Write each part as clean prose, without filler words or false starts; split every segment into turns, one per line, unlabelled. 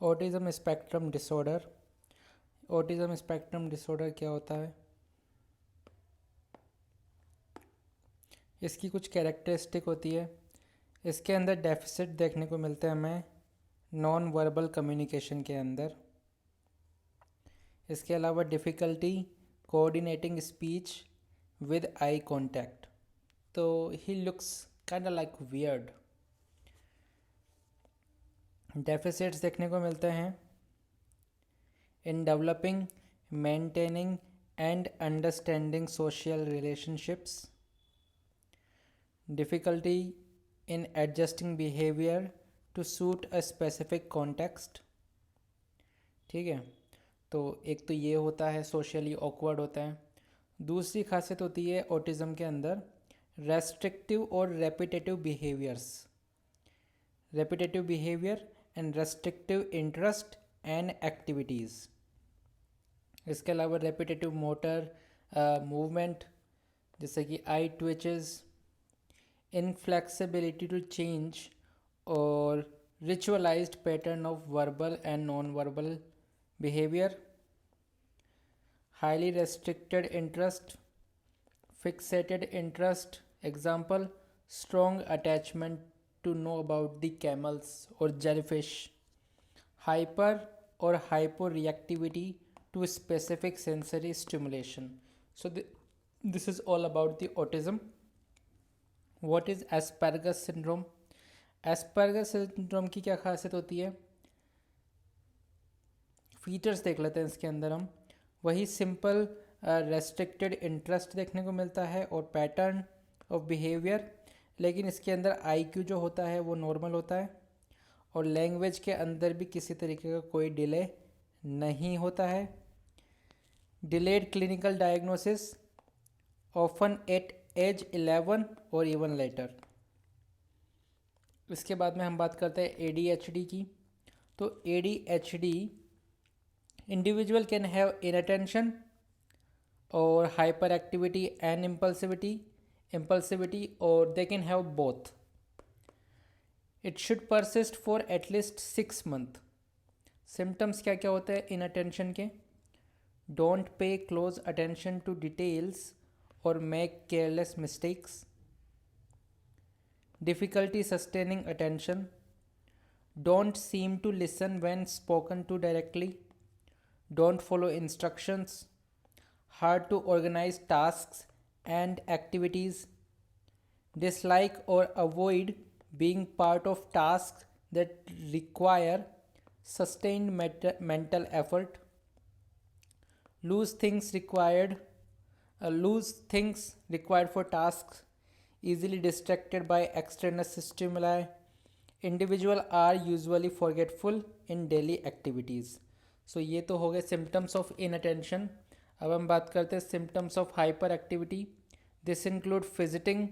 Autism spectrum disorder. Autism spectrum disorder क्या होता है? इसकी कुछ कैरेक्टरिस्टिक होती है। इसके अंदर डेफिसिट देखने को मिलते हैं हमें नॉन वर्बल कम्युनिकेशन के अंदर। इसके अलावा difficulty coordinating speech with eye contact, तो he looks kind like weird. Deficits देखने को मिलते हैं in developing, maintaining, and understanding social relationships, difficulty in adjusting behavior to suit a specific context। ठीक है, तो एक तो ये होता है सोशली ऑकवर्ड होता है। दूसरी खासियत होती है ऑटिज़म के अंदर रेस्ट्रिक्टिव और repetitive behaviours, repetitive behaviour and restrictive interest and activities. इसके अलावा रेपिटेटिव मोटर मूवमेंट जैसे कि eye twitches, inflexibility to change और ritualised pattern of verbal and non verbal behaviour, highly restricted interest, fixated interest, example strong attachment to know about the camels और jellyfish, hyper और hypo reactivity to specific sensory stimulation. So this is all about the autism. What is Asperger's syndrome? Asperger's syndrome की क्या खासियत होती है? Features देख लेते हैं इसके अंदर हम। वही सिंपल रेस्ट्रिक्टेड इंटरेस्ट देखने को मिलता है और पैटर्न ऑफ बिहेवियर, लेकिन इसके अंदर आईक्यू जो होता है वो नॉर्मल होता है और लैंग्वेज के अंदर भी किसी तरीके का कोई डिले नहीं होता है। Delayed clinical diagnosis often at age 11 और even later। इसके बाद में हम बात करते हैं ADHD की। तो ADHD इंडिविजुअल कैन हैव इनअटेंशन और हाइपर एक्टिविटी एंड इम्पल्सिविटी और they can have both. It should persist for at least 6 month. Symptoms क्या क्या होते हैं इनअटेंशन के? Don't pay close attention to details or make careless mistakes. Difficulty sustaining attention. Don't seem to listen when spoken to directly. Don't follow instructions. Hard to organize tasks and activities. Dislike or avoid being part of tasks that require sustained mental effort. Lose things required for tasks, easily distracted by external stimuli. Individual are usually forgetful in daily activities. So ये तो हो गए symptoms of inattention। अब हम बात करते हैं symptoms of hyperactivity। This include fidgeting,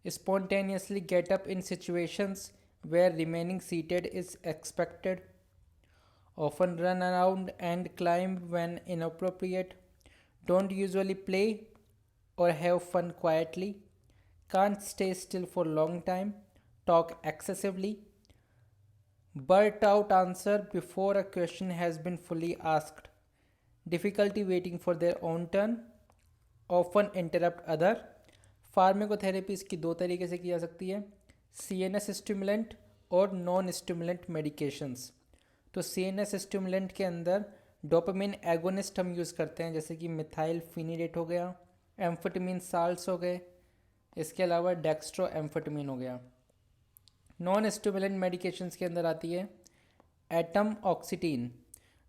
spontaneously get up in situations where remaining seated is expected, often run around and climb when inappropriate, don't usually play or have fun quietly, can't stay still for long time, talk excessively, blurt out answer before a question has been fully asked, difficulty waiting for their own turn, often interrupt other। Pharmacotherapy इसकी दो तरीके से की जा सकती है, CNS stimulant और non stimulant medications. तो CNS स्टिमुलेंट के अंदर डोपामिन एगोनिस्ट हम यूज़ करते हैं, जैसे कि मिथाइल फिनिडेट हो गया, एम्फेटामिन साल्ट्स हो गए, इसके अलावा डेक्स्ट्रो एम्फेटामिन हो गया। नॉन स्टिमुलेंट मेडिकेशंस के अंदर आती है एटम ऑक्सीटीन,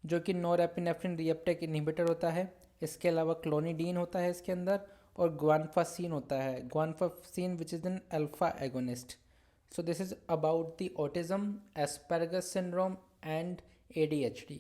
जो कि नॉरएपिनेफ्रिन रिसेप्टर इनहिबिटर होता है। इसके अलावा क्लोनिडीन होता है इसके अंदर और ग्वानफासिन होता है, guanfacine which is an alpha agonist. So this is about the autism, Asperger's syndrome and ADHD.